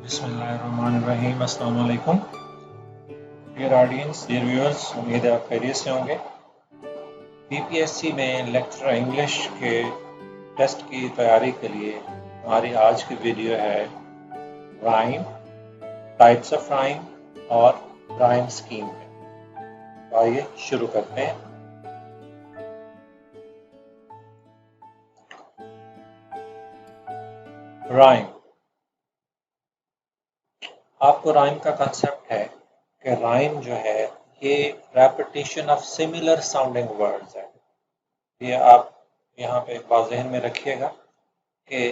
बिस्मिल्लाहिर्रहमानिर्रहीम। अस्सलाम वालेकुम डियर ऑडियंस, डियर व्यूअर्स, उम्मीद है आप खैरियत से होंगे। बीपीएससी में लेक्चर इंग्लिश के टेस्ट की तैयारी के लिए हमारी आज की वीडियो है राइम, टाइप्स ऑफ राइम और राइम स्कीम पे। तो आइए शुरू करते हैं। राइम, आपको राइम का कंसेप्ट है कि राइम जो है ये repetition of similar sounding words है। ये आप यहाँ पे एक बात जहन में रखिएगा कि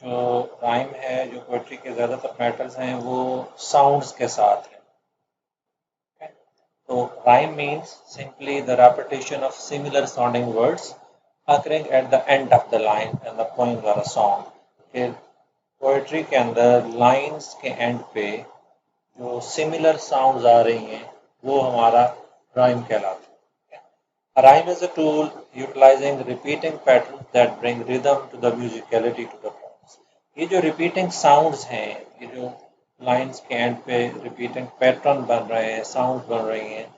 जो राइम है, जो पोइट्री के ज़्यादातर पैटर्न्स हैं वो साउंड्स के साथ हैं। तो rhyme means simply the repetition of similar sounding words occurring at the end of the line and the poem or a song। फिर पोइट्री के अंदर लाइंस के एंड पे जो सिमिलर साउंड्स आ रही हैं वो हमारा राइम कहलाता है। A rhyme is a tool utilizing repeating patterns that bring rhythm to the musicality to the poems। ये जो repeating sounds हैं, ये जो lines के end पे repeating pattern बन रहे हैं, sounds बन रही हैं,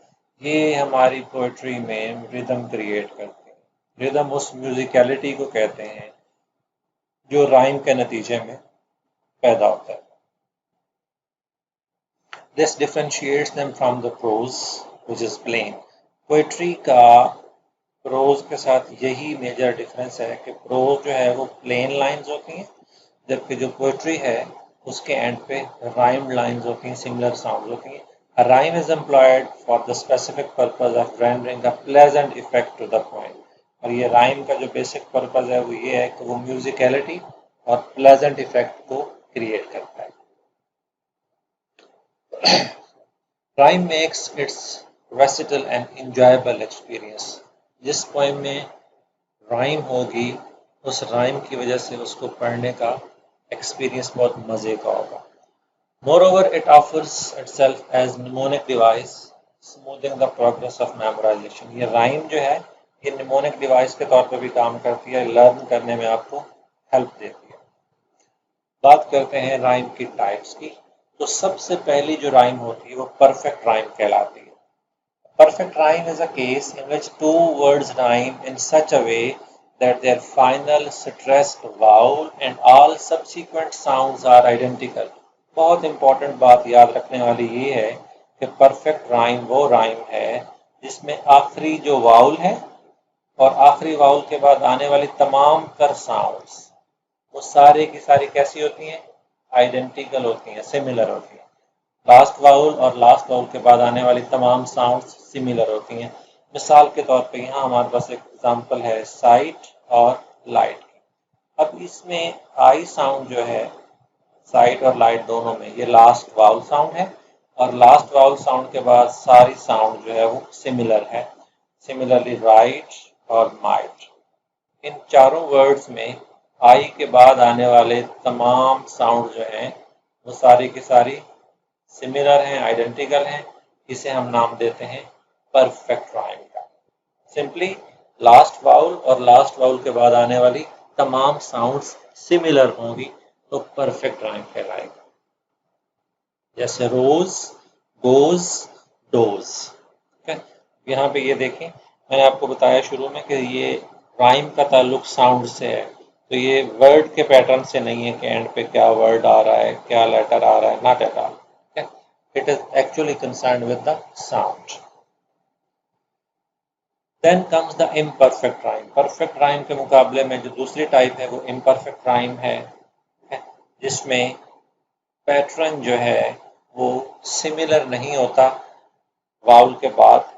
ये हमारी poetry में rhythm create करते हैं। rhythm उस musicality को कहते हैं जो rhyme के नतीजे में पैदा होता है। This differentiates them from the prose, which is plain। Poetry का प्रोज के साथ यही मेजर डिफरेंस है कि प्रोज जो है वो प्लेन लाइंस होती हैं, जबकि जो पोइट्री है उसके एंड पे राइम लाइंस होती हैं, सिमिलर साउंड्स होती हैं। A rhyme is employed for the specific purpose of rendering a pleasant effect to the poem। और ये राइम का जो बेसिक पर्पज है वो ये है कि वो म्यूजिकलिटी और प्लेजेंट इफेक्ट को क्रिएट करता है। Rhyme makes it's versatile and enjoyable experience। जिस पोएम में राइम होगी उस राइम की वजह से उसको पढ़ने का एक्सपीरियंस बहुत मज़े का होगा। Moreover, it offers itself as mnemonic device, smoothing the progress of memorization। ये राइम जो है ये mnemonic device के तौर पर भी काम करती है, लर्न करने में आपको हेल्प देती है। बात करते हैं राइम की टाइप्स की। तो सबसे पहली जो राइम होती है वो परफेक्ट राइम कहलाती है। Perfect rhyme is a case in which two words rhyme in such a way that their final stressed vowel and all subsequent sounds are identical। बहुत इंपॉर्टेंट बात याद रखने वाली ये है कि परफेक्ट राइम वो राइम है जिसमें आखिरी जो वाउल है और आखिरी वाउल के बाद आने वाली तमाम तर साउंड्स वो सारी की सारी कैसी होती हैं? आइडेंटिकल होती हैं, सिमिलर होती हैं। लास्ट वाउल और लास्ट वाउल के बाद आने वाली तमाम साउंड्स सिमिलर होती हैं। मिसाल के तौर पे यहाँ हमारे पास एक एग्जांपल है साइट और लाइट की। अब इसमें आई साउंड जो है साइट और लाइट दोनों में ये लास्ट वाउल साउंड है और लास्ट वाउल साउंड के बाद सारी साउंड जो है वो सिमिलर है। सिमिलरली राइट और माइट, इन चारों वर्ड्स में आई के बाद आने वाले तमाम साउंड जो हैं वो सारी की सारी सिमिलर हैं, आइडेंटिकल हैं। इसे हम नाम देते हैं परफेक्ट राइम का। सिंपली लास्ट वाउल और लास्ट वाउल के बाद आने वाली तमाम साउंड्स सिमिलर होंगी तो परफेक्ट राइम कहलाएगा। जैसे रोज, गोज, डोज। यहाँ पे ये देखें, मैंने आपको बताया शुरू में कि ये राइम का ताल्लुक साउंड से है, तो ये वर्ड के पैटर्न से नहीं है कि एंड पे क्या वर्ड आ रहा है, क्या लेटर आ रहा है, not at all. It is actually concerned with the sound। Then comes the imperfect rhyme। Perfect rhyme के मुकाबले में जो दूसरी टाइप है वो imperfect rhyme है, जिसमें पैटर्न जो है वो सिमिलर नहीं होता वाउल के बाद,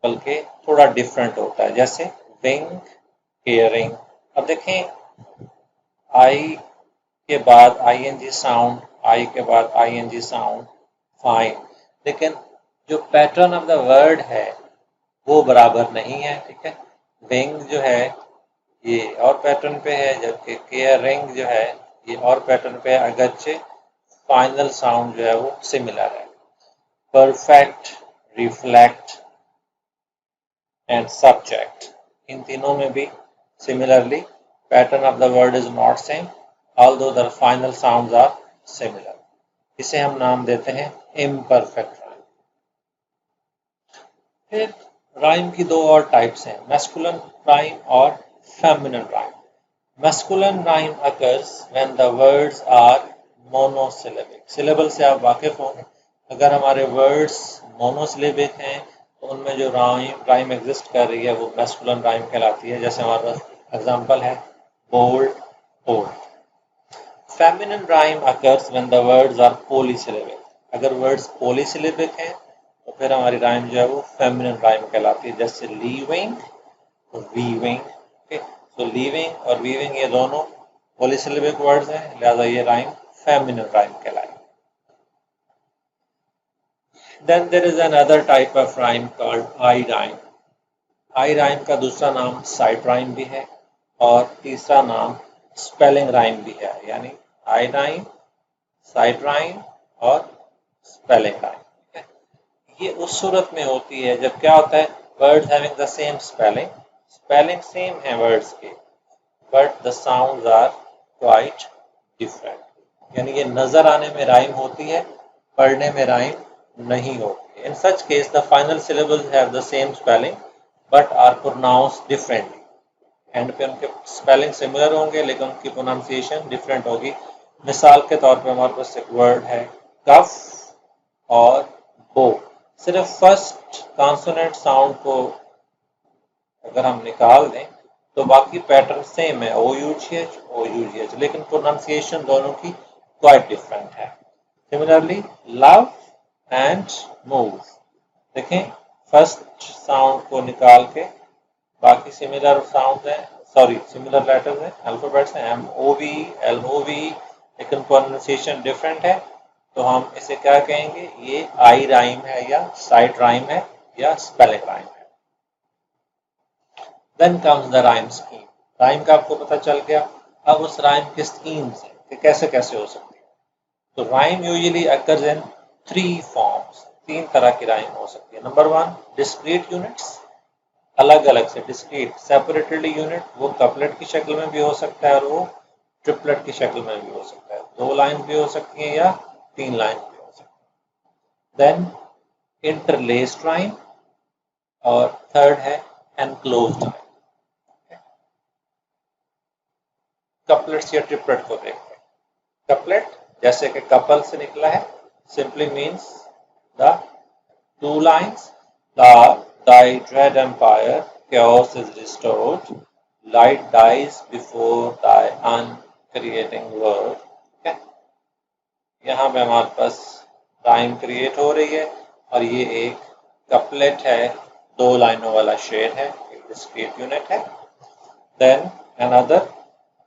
बल्कि थोड़ा डिफरेंट होता है। जैसे विंग, हेयरिंग। अब देखें, आई के बाद आईएनजी साउंड, आई के बाद आईएनजी साउंड, फाइन, लेकिन जो पैटर्न ऑफ द वर्ड है वो बराबर नहीं है। ठीक है, विंग जो है ये और पैटर्न पे है, जबकि केयरिंग जो है ये और पैटर्न पे है, अगरचे फाइनल साउंड जो है वो सिमिलर है। परफेक्ट, रिफ्लेक्ट एंड सब्जेक्ट, इन तीनों में भी similarly pattern of the word is not same, although the final sounds are similar। इसे हम नाम देते हैं इम्परफेक्ट राइम। फिर राइम की दो और टाइप्स हैं, मैस्कुलिन राइम और feminine rhyme. Masculine rhyme occurs when the words are monosyllabic. Syllable से आप वाकिफ होंगे, अगर हमारे वर्ड्स मोनोसिलेबिक हैं तो उनमें जो राइम एग्जिस्ट कर रही है वो मैस्कुलिन राइम कहलाती है। जैसे हमारे पास एग्जांपल है bold, old. Feminine rhyme occurs when the words are polysyllabic. अगर वर्ड्स पॉलीसिलेबिक हैं तो फिर हमारी राइम जो है वो फेमिनिन राइम कहलाती है। जैसे लीविंग, वीविंग। ओके, तो लीविंग और वीविंग ये दोनों पॉलीसिलेबिक वर्ड्स हैं, लिहाजा ये राइम फेमिनिन राइम कहलाएगी। Then there is another type of rhyme called I rhyme. I rhyme का दूसरा नाम साइड राइम भी है और तीसरा नाम स्पेलिंग राइम भी है, यानी I rhyme, साइड राइम और स्पेलिंग राइम। ये उस सूरत में होती है जब क्या होता है, words having the same spelling, spelling same है वर्ड्स के, but the sounds are quite different, यानी ये नजर आने में राइम होती है, पढ़ने में राइम नहीं होती। In such case the final syllables have the same spelling but are pronounced differently. And पे उनके स्पेलिंग सिमिलर होंगे लेकिन उनकी प्रोनाउंसिएशन डिफरेंट होगी। मिसाल के तौर पे हमारे पास एक वर्ड है कफ और बो। सिर्फ फर्स्ट कॉन्सोनेंट साउंड को अगर हम निकाल दें तो बाकी पैटर्न सेम है, O U G H, O U G H, लेकिन प्रोनाउंसिएशन दोनों की क्वाइट डिफरेंट है। सिमिलरली लव एंड मूव, देखें फर्स्ट साउंड को निकाल के बाकी सिमिलर साउंड हैं, सॉरी सिमिलर लेटर्स हैं, अल्फाबेट्स हैं, M O V, L O V, लेकिन प्रोनाउंसिएशन डिफरेंट है। तो हम इसे क्या कहेंगे, ये आई राइम है या साइड राइम है या स्पेलिंग राइम है। Then comes the rhyme scheme. Rhyme का आपको पता चल गया, अब उस राइम के स्कीम्स हैं कि कैसे कैसे हो सकती है। तो rhyme usually occurs in three forms, तीन तरह की राइम हो सकती है। नंबर वन डिस्क्रीट यूनिट्स, अलग अलग से डिस्क्रीट सेपरेटेडली यूनिट, वो कपलेट की शक्ल में भी हो सकता है और वो ट्रिपलेट की शक्ल में भी हो सकता है, दो लाइन भी हो सकती हैं या तीन लाइन भी हो सकती है। देन इंटरलेस्ड राइम और थर्ड है एनक्लोज्ड राइम। कपलेट्स या ट्रिपलेट को देखते हैं। कपलेट जैसे कि कपल से निकला है, simply means the two lines, thy dread empire, chaos is restored, light dies before thy uncreating word। okay? यहाँ पे हमारे पास राइम क्रिएट हो रही है और ये एक कपलेट है, दो लाइनों वाला शेर है, एक डिस्क्रीट यूनिट है। Then another,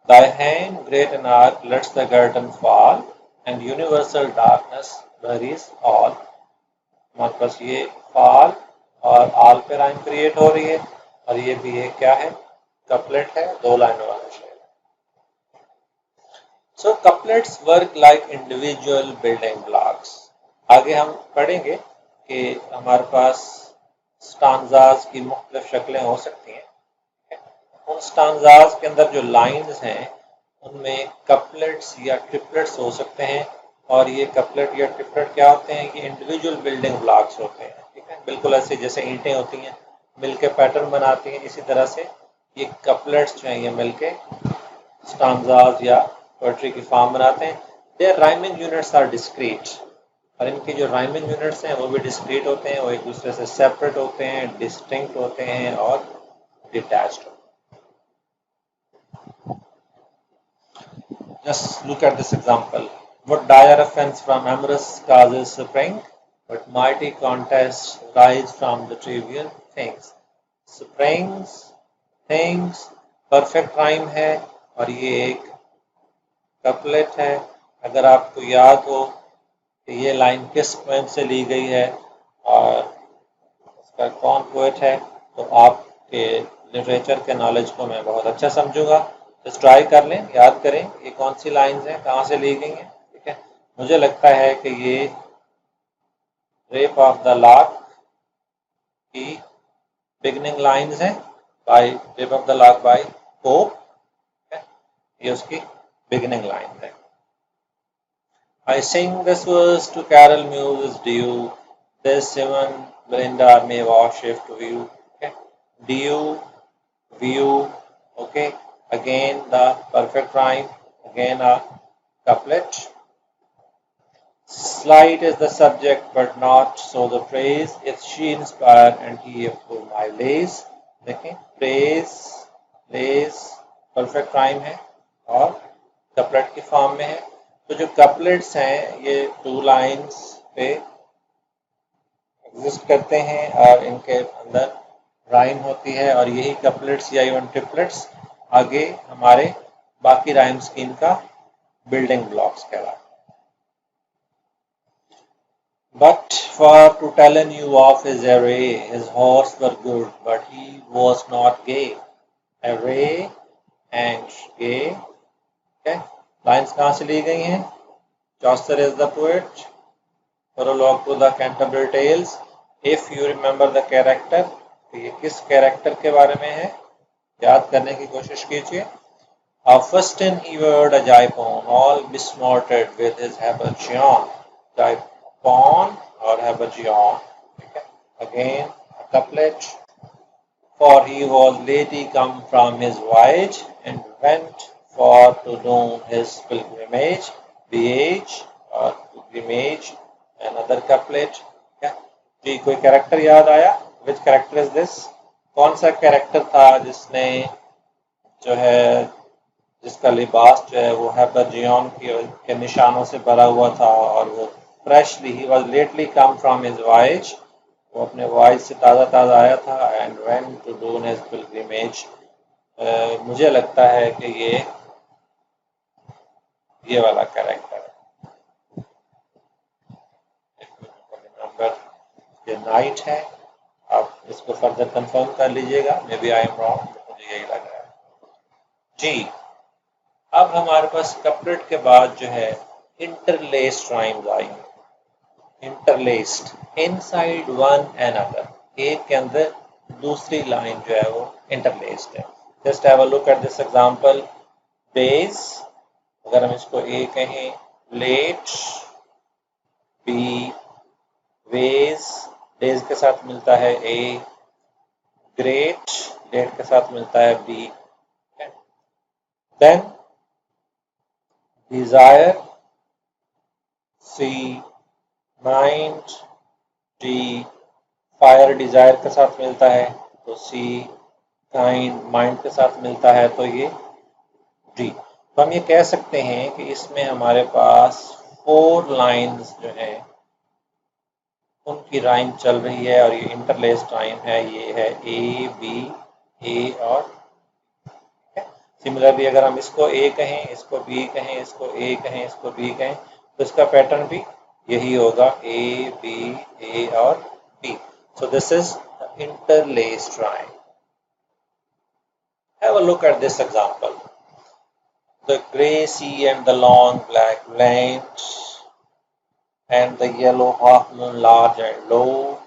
thy hand great and arc lets the curtain fall and universal darkness buries all। हमारे पास ये fall और all पे राइम क्रिएट हो रही है और ये भी एक क्या है, कपलेट है, दो लाइनों वाला शेर। So couplets work like individual building blocks. आगे हम पढ़ेंगे कि हमारे पास स्टांजाज की मुख्तलिफ शक्लें हो सकती हैं। उन स्टांजाज के अंदर जो लाइंस हैं उनमें कपलेट्स या ट्रिपलेट्स हो सकते हैं और ये कपलेट या ट्रिपलेट क्या होते हैं, ये इंडिविजुअल बिल्डिंग ब्लॉक्स होते हैं। ठीक है, बिल्कुल ऐसे जैसे ईंटें होती हैं मिलके पैटर्न बनाती हैं, इसी तरह से ये कपलेट्स जो हैं ये मिलके स्टांजाज या पोएट्री की फॉर्म बनाते हैं। Their rhyming units are discrete, और इनके जो राइमिंग यूनिट्स हैं वो भी डिस्क्रीट होते हैं, वो एक दूसरे से सेपरेट होते हैं, डिस्टिंक्ट होते हैं और डिटैच्ड होते हैं। Just look at this example. What dire offense from amorous causes spring, but mighty contests rise from the trivial things. Springs, things, perfect rhyme है और ये एक कपलेट है। अगर आपको याद हो कि ये लाइन किस पोएम से ली गई है और उसका कौन पोएट है, तो आपके लिटरेचर के नॉलेज को मैं बहुत अच्छा समझूंगा। जस्ट ट्राई कर लें, याद करें ये कौन सी लाइंस हैं, कहाँ से ली गई हैं। ठीक है, मुझे लगता है कि ये रेप ऑफ द लॉक की बिगनिंग लाइंस हैं, by Rape of the Lock by Pope, ये उसकी बिगनिंग लाइन है। I sing this verse to carol muse is due. This even Belinda may worship to you. Okay. Due, view. Okay. Again the perfect rhyme. Again a couplet. Slight is the subject, but not so the praise. If she inspired and he approve my lays. देखें praise, lays perfect rhyme है और couplet की form में है. तो जो couplets हैं ये 2 लाइन्स पे एग्जिस्ट करते हैं और इनके अंदर राइम होती है और यही कपलेट्स या इवन ट्रिपलेट्स आगे हमारे बाकी राइम स्कीम का बिल्डिंग ब्लॉक्स कहलाते हैं. But for to tellen you of his array, his horse were good, but he was not gay. Array and gay. Okay. Lines कहाँ से ली गई हैं? Chaucer is the poet. Prologue to the Canterbury Tales. If you remember the character, तो ये किस character के बारे में है? याद करने की कोशिश कीजिए. Firsten he word a Jaipon, all besnorted with his habergeon. Jaipon or habergeon. Okay. Again, a couplet. For he was lately come from his voyage and went for to do his pilgrimage. Voyage or pilgrimage. Another couplet. Yeah. जी कोई character याद आया? Which character is this? कौन सा character था जिसने जो है जिसका लिबास जो है वो हैबरजियन के निशानों से भरा हुआ था और वो freshly he was lately come from his voyage, वो अपने वॉयज से ताज़ा ताज़ा आया था and went to do his pilgrimage. मुझे लगता है कि ये वाला कैरेक्टर है. नंबर ये नाइट है. आप इसको फर्दर कंफर्म कर लीजिएगा. Maybe I am wrong, मुझे यही लग रहा है. जी अब हमारे पास कपलेट के बाद जो है interlaced rhymes I. Interlaced inside one and other, एक के अंदर दूसरी लाइन जो है वो इंटरलेस्ड है. Just have a look at this example. Base, अगर हम इसको ए कहें, लेट, बी, वेज, डेज के साथ मिलता है ए, ग्रेट, लेट के साथ मिलता है बी. देन डिजायर, सी, माइंड, डी, फायर डिजायर के साथ मिलता है तो सी, काइंड माइंड के साथ मिलता है तो ये डी. तो हम ये कह सकते हैं कि इसमें हमारे पास 4 लाइंस जो है उनकी राइम चल रही है और ये इंटरलेस्ड राइम है. ये है ए, बी, ए और सिमिलरली अगर हम इसको ए कहें, इसको बी कहें, इसको ए कहें, इसको बी कहें तो इसका पैटर्न भी यही होगा ए, बी, ए और B. So this is interlaced rhyme. Have a look at this example. The grey sea and the long black land and the yellow half moon large and low,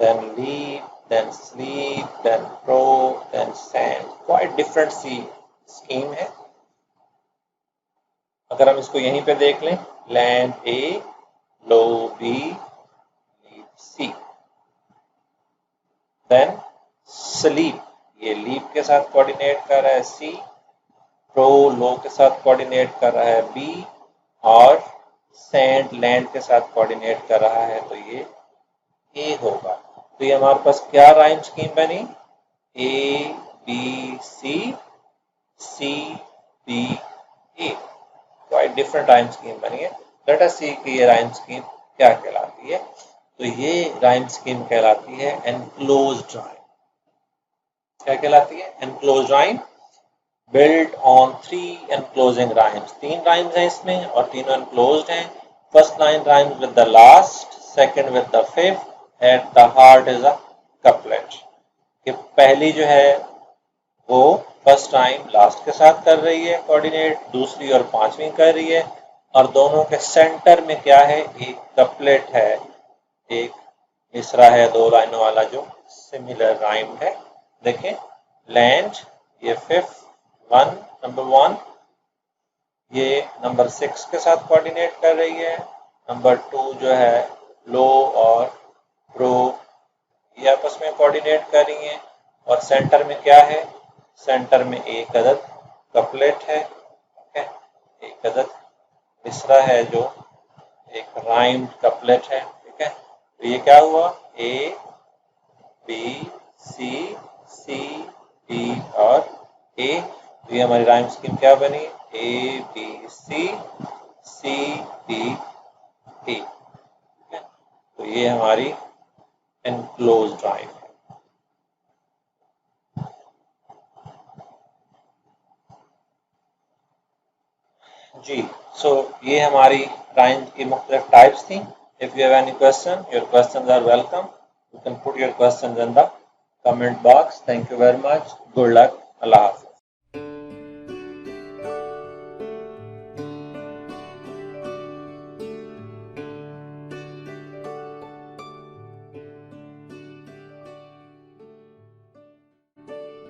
then leap, then sleep, then crow, then sand. Quite different C scheme है. अगर हम इसको यहीं पे देख लें, land ए, लो B, leap सी. Then sleep, ये leap के साथ कोऑर्डिनेट कर रहा है सी, क्रो लो के साथ कोऑर्डिनेट कर रहा है बी और सैंड लैंड के साथ कोऑर्डिनेट कर रहा है तो ये ए होगा. तो ये हमारे पास क्या राइम स्कीम बनी? ए, बी, सी, सी, बी, ए. क्वाइट डिफरेंट राइम स्कीम बनी है. लेट अस सी कि ये राइम स्कीम क्या कहलाती है. तो ये राइम स्कीम कहलाती है एनक्लोज्ड राइम. क्या कहलाती है? Enclosed rhyme. built on 3 enclosing rhymes. 3 rhymes हैं इसमें और तीनों enclosed हैं. First line rhymes with the last, second with the fifth, at the heart is a couplet. कि पहली जो है वो फर्स्ट राइम लास्ट के साथ कर रही है कोऑर्डिनेट, दूसरी और पांचवी कर रही है और दोनों के सेंटर में क्या है? एक कपलेट है, एक मिसरा है 2 लाइनों वाला जो सिमिलर राइम है. देखें लैंड, ये फिफ्थ वन, नंबर 1, ये नंबर 6 के साथ कोऑर्डिनेट कर रही है। नंबर 2 जो है लो और प्रो, ये आपस में कोऑर्डिनेट कर रही हैं। और सेंटर में क्या है? सेंटर में एक अदद कपलेट है, ठीक है, एक अदद मिसरा है जो एक राइम्ड कपलेट है, ठीक है। तो ये क्या हुआ? A B C, C D और ए। तो ये हमारी राइम स्कीम क्या बनी? A B C, C D A, ठीक है। तो ये हमारी एनक्लोज्ड राइम है। जी, सो ये हमारी राइम की मुख्तलिफ टाइप्स थी। If you have any question, your questions are welcome. You can put your questions in the comment box. Thank you very much. Good luck. Allah Hafiz.